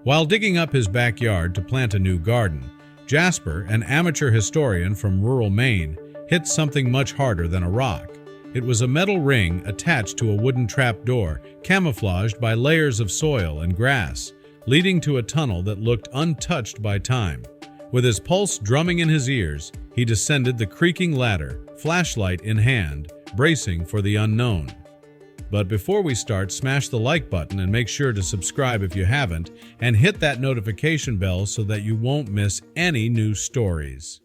While digging up his backyard to plant a new garden, Jasper, an amateur historian from rural Maine, hit something much harder than a rock. It was a metal ring attached to a wooden trapdoor, camouflaged by layers of soil and grass, leading to a tunnel that looked untouched by time. With his pulse drumming in his ears, he descended the creaking ladder, flashlight in hand, bracing for the unknown. But before we start, smash the like button and make sure to subscribe if you haven't, and hit that notification bell so that you won't miss any new stories.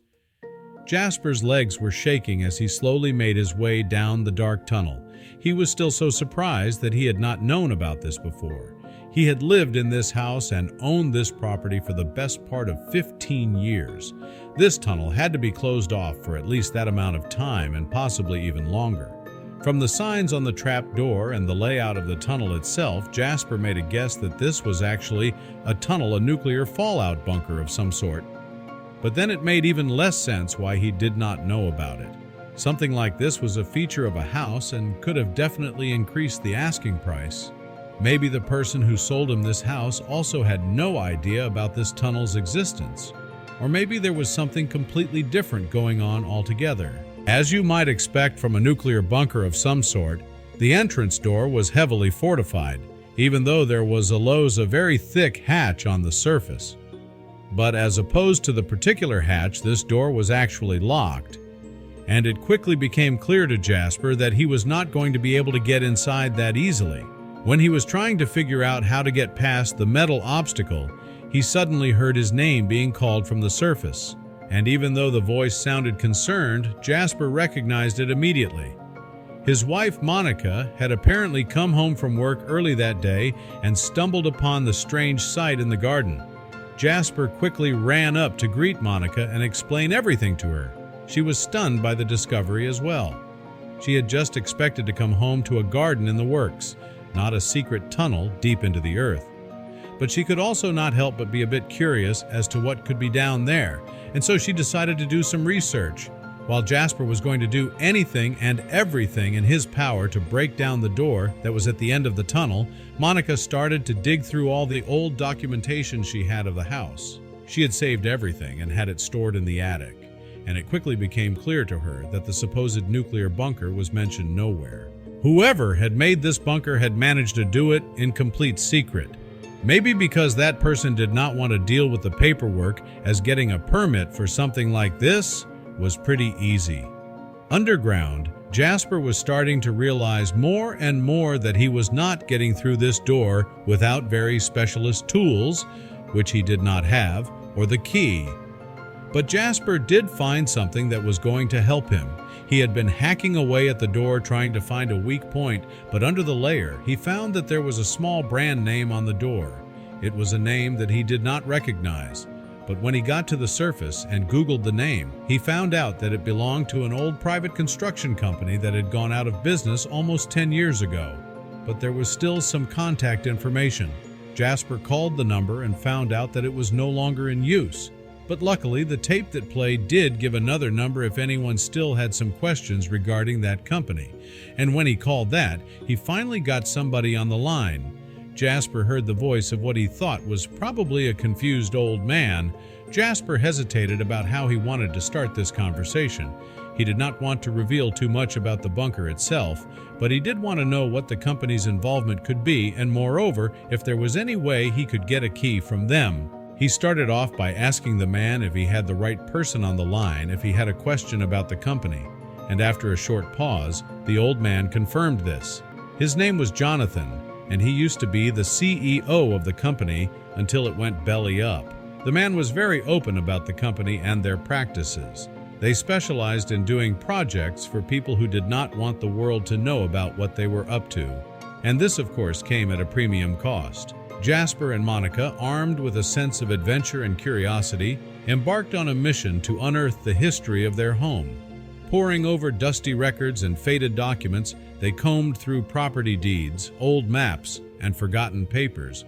Jasper's legs were shaking as he slowly made his way down the dark tunnel. He was still so surprised that he had not known about this before. He had lived in this house and owned this property for the best part of 15 years. This tunnel had to be closed off for at least that amount of time and possibly even longer. From the signs on the trap door and the layout of the tunnel itself, Jasper made a guess that this was actually a nuclear fallout bunker of some sort. But then it made even less sense why he did not know about it. Something like this was a feature of a house and could have definitely increased the asking price. Maybe the person who sold him this house also had no idea about this tunnel's existence. Or maybe there was something completely different going on altogether. As you might expect from a nuclear bunker of some sort, the entrance door was heavily fortified, even though there was a very thick hatch on the surface. But as opposed to the particular hatch, this door was actually locked, and it quickly became clear to Jasper that he was not going to be able to get inside that easily. When he was trying to figure out how to get past the metal obstacle, he suddenly heard his name being called from the surface. And even though the voice sounded concerned, Jasper recognized it immediately. His wife, Monica, had apparently come home from work early that day and stumbled upon the strange sight in the garden. Jasper quickly ran up to greet Monica and explain everything to her. She was stunned by the discovery as well. She had just expected to come home to a garden in the works, not a secret tunnel deep into the earth. But she could also not help but be a bit curious as to what could be down there, and so she decided to do some research. While Jasper was going to do anything and everything in his power to break down the door that was at the end of the tunnel, Monica started to dig through all the old documentation she had of the house. She had saved everything and had it stored in the attic, and it quickly became clear to her that the supposed nuclear bunker was mentioned nowhere. Whoever had made this bunker had managed to do it in complete secret. Maybe because that person did not want to deal with the paperwork, as getting a permit for something like this was pretty easy. Underground, Jasper was starting to realize more and more that he was not getting through this door without very specialist tools, which he did not have, or the key. But Jasper did find something that was going to help him. He had been hacking away at the door trying to find a weak point, but under the layer, he found that there was a small brand name on the door. It was a name that he did not recognize. But when he got to the surface and Googled the name, he found out that it belonged to an old private construction company that had gone out of business almost 10 years ago. But there was still some contact information. Jasper called the number and found out that it was no longer in use. But luckily, the tape that played did give another number if anyone still had some questions regarding that company. And when he called that, he finally got somebody on the line. Jasper heard the voice of what he thought was probably a confused old man. Jasper hesitated about how he wanted to start this conversation. He did not want to reveal too much about the bunker itself, but he did want to know what the company's involvement could be, and moreover, if there was any way he could get a key from them. He started off by asking the man if he had the right person on the line, if he had a question about the company. And after a short pause, the old man confirmed this. His name was Jonathan, and he used to be the CEO of the company until it went belly up. The man was very open about the company and their practices. They specialized in doing projects for people who did not want the world to know about what they were up to. And this, of course, came at a premium cost. Jasper and Monica, armed with a sense of adventure and curiosity, embarked on a mission to unearth the history of their home. Poring over dusty records and faded documents, they combed through property deeds, old maps, and forgotten papers.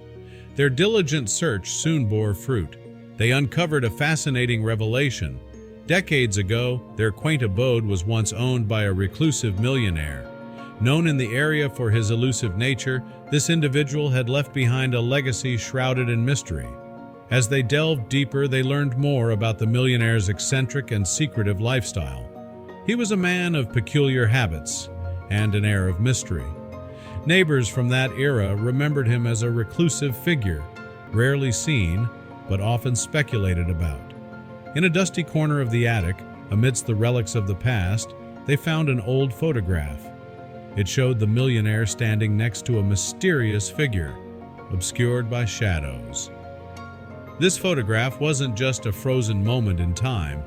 Their diligent search soon bore fruit. They uncovered a fascinating revelation. Decades ago, their quaint abode was once owned by a reclusive millionaire. Known in the area for his elusive nature, This individual had left behind a legacy shrouded in mystery. As they delved deeper, they learned more about the millionaire's eccentric and secretive lifestyle. He was a man of peculiar habits and an air of mystery. Neighbors from that era remembered him as a reclusive figure, rarely seen, but often speculated about. In a dusty corner of the attic, amidst the relics of the past, they found an old photograph. It showed the millionaire standing next to a mysterious figure, obscured by shadows. This photograph wasn't just a frozen moment in time.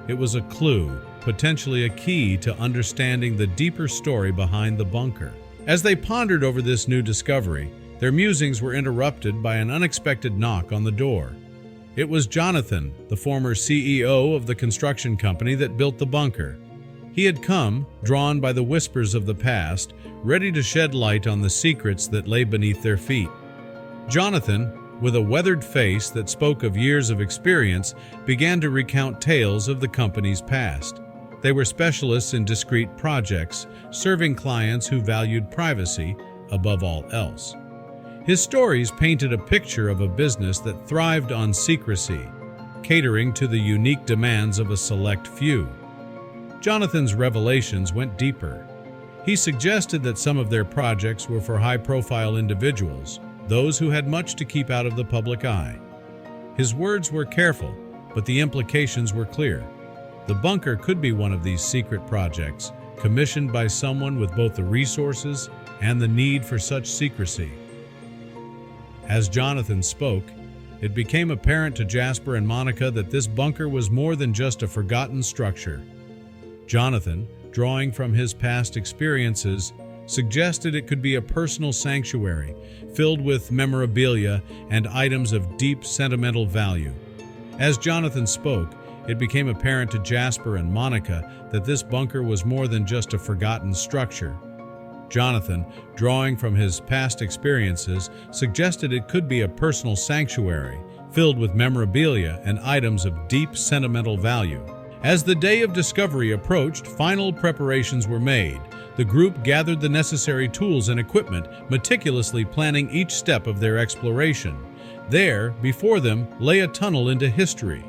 It was a clue, potentially a key to understanding the deeper story behind the bunker. As they pondered over this new discovery, their musings were interrupted by an unexpected knock on the door. It was Jonathan, the former CEO of the construction company that built the bunker. He had come, drawn by the whispers of the past, ready to shed light on the secrets that lay beneath their feet. Jonathan, with a weathered face that spoke of years of experience, began to recount tales of the company's past. They were specialists in discrete projects, serving clients who valued privacy above all else. His stories painted a picture of a business that thrived on secrecy, catering to the unique demands of a select few. Jonathan's revelations went deeper. He suggested that some of their projects were for high-profile individuals, those who had much to keep out of the public eye. His words were careful, but the implications were clear. The bunker could be one of these secret projects, commissioned by someone with both the resources and the need for such secrecy. As Jonathan spoke, it became apparent to Jasper and Monica that this bunker was more than just a forgotten structure. Jonathan, drawing from his past experiences, suggested it could be a personal sanctuary filled with memorabilia and items of deep sentimental value. As Jonathan spoke, it became apparent to Jasper and Monica that this bunker was more than just a forgotten structure. Jonathan, drawing from his past experiences, suggested it could be a personal sanctuary filled with memorabilia and items of deep sentimental value. As the day of discovery approached, final preparations were made. The group gathered the necessary tools and equipment, meticulously planning each step of their exploration. There, before them, lay a tunnel into history.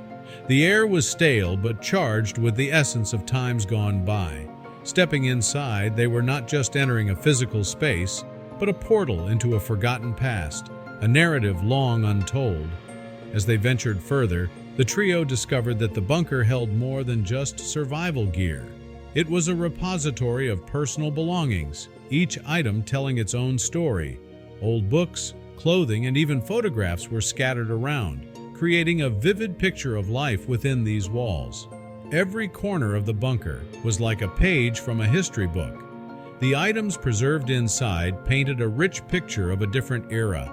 The air was stale but charged with the essence of times gone by. Stepping inside, they were not just entering a physical space, but a portal into a forgotten past, a narrative long untold. As they ventured further, the trio discovered that the bunker held more than just survival gear. It was a repository of personal belongings, each item telling its own story. Old books, clothing, and even photographs were scattered around, creating a vivid picture of life within these walls. Every corner of the bunker was like a page from a history book. The items preserved inside painted a rich picture of a different era.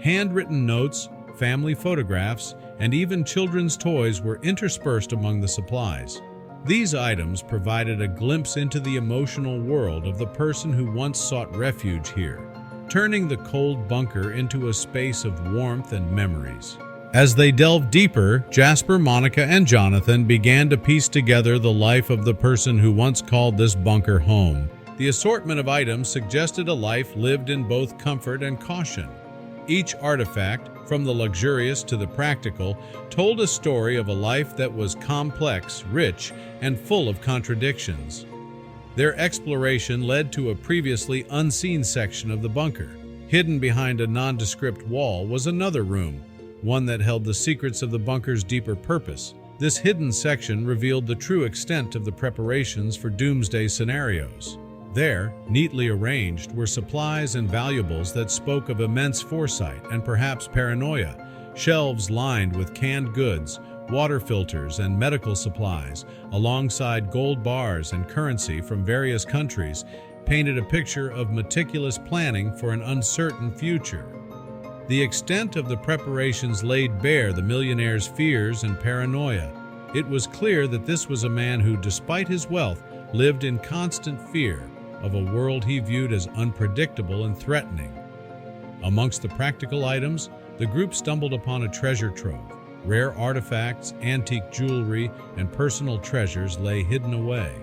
Handwritten notes, family photographs, and even children's toys were interspersed among the supplies. These items provided a glimpse into the emotional world of the person who once sought refuge here, turning the cold bunker into a space of warmth and memories. As they delved deeper, Jasper, Monica, and Jonathan began to piece together the life of the person who once called this bunker home. The assortment of items suggested a life lived in both comfort and caution. Each artifact, from the luxurious to the practical, told a story of a life that was complex, rich, and full of contradictions. Their exploration led to a previously unseen section of the bunker. Hidden behind a nondescript wall was another room, one that held the secrets of the bunker's deeper purpose. This hidden section revealed the true extent of the preparations for doomsday scenarios. There, neatly arranged, were supplies and valuables that spoke of immense foresight and perhaps paranoia. Shelves lined with canned goods, water filters, and medical supplies, alongside gold bars and currency from various countries, painted a picture of meticulous planning for an uncertain future. The extent of the preparations laid bare the millionaire's fears and paranoia. It was clear that this was a man who, despite his wealth, lived in constant fear of a world he viewed as unpredictable and threatening. Amongst the practical items, the group stumbled upon a treasure trove. Rare artifacts, antique jewelry, and personal treasures lay hidden away.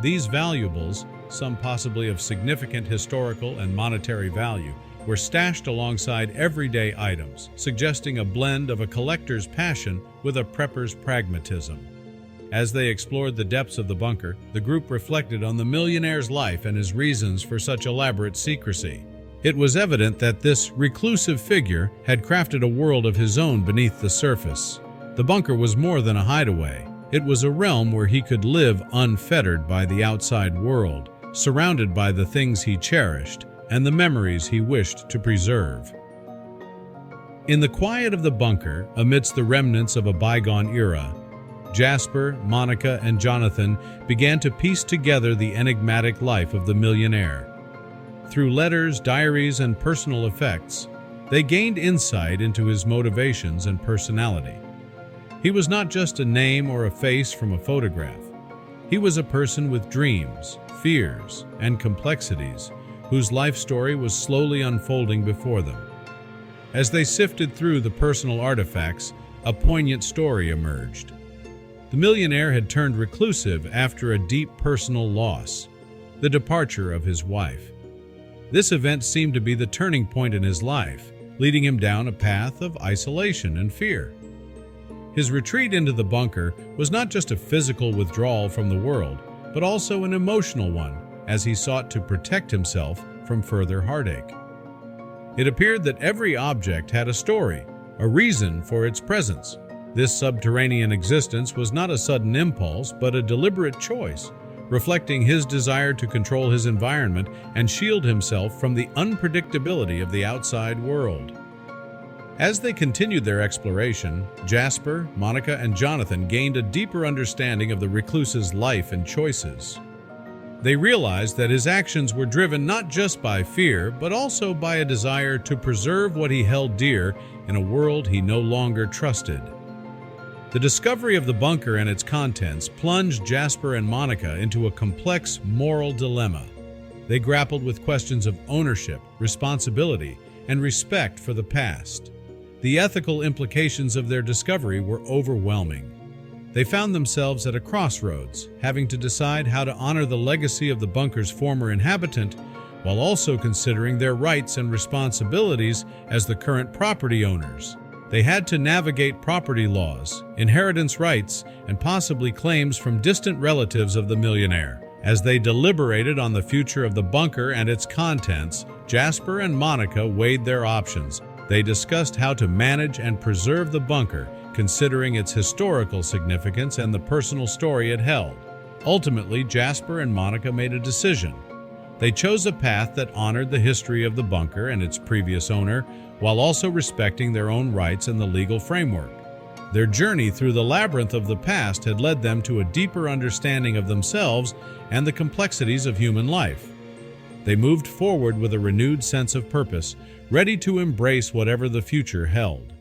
These valuables, some possibly of significant historical and monetary value, were stashed alongside everyday items, suggesting a blend of a collector's passion with a prepper's pragmatism. As they explored the depths of the bunker, the group reflected on the millionaire's life and his reasons for such elaborate secrecy. It was evident that this reclusive figure had crafted a world of his own beneath the surface. The bunker was more than a hideaway. It was a realm where he could live unfettered by the outside world, surrounded by the things he cherished and the memories he wished to preserve. In the quiet of the bunker, amidst the remnants of a bygone era, Jasper, Monica, and Jonathan began to piece together the enigmatic life of the millionaire. Through letters, diaries, and personal effects, they gained insight into his motivations and personality. He was not just a name or a face from a photograph. He was a person with dreams, fears, and complexities, whose life story was slowly unfolding before them. As they sifted through the personal artifacts, a poignant story emerged. The millionaire had turned reclusive after a deep personal loss, the departure of his wife. This event seemed to be the turning point in his life, leading him down a path of isolation and fear. His retreat into the bunker was not just a physical withdrawal from the world, but also an emotional one, as he sought to protect himself from further heartache. It appeared that every object had a story, a reason for its presence. This subterranean existence was not a sudden impulse, but a deliberate choice, reflecting his desire to control his environment and shield himself from the unpredictability of the outside world. As they continued their exploration, Jasper, Monica, and Jonathan gained a deeper understanding of the recluse's life and choices. They realized that his actions were driven not just by fear, but also by a desire to preserve what he held dear in a world he no longer trusted. The discovery of the bunker and its contents plunged Jasper and Monica into a complex moral dilemma. They grappled with questions of ownership, responsibility, and respect for the past. The ethical implications of their discovery were overwhelming. They found themselves at a crossroads, having to decide how to honor the legacy of the bunker's former inhabitant, while also considering their rights and responsibilities as the current property owners. They had to navigate property laws, inheritance rights, and possibly claims from distant relatives of the millionaire. As they deliberated on the future of the bunker and its contents, Jasper and Monica weighed their options. They discussed how to manage and preserve the bunker, considering its historical significance and the personal story it held. Ultimately, Jasper and Monica made a decision. They chose a path that honored the history of the bunker and its previous owner, while also respecting their own rights in the legal framework. Their journey through the labyrinth of the past had led them to a deeper understanding of themselves and the complexities of human life. They moved forward with a renewed sense of purpose, ready to embrace whatever the future held.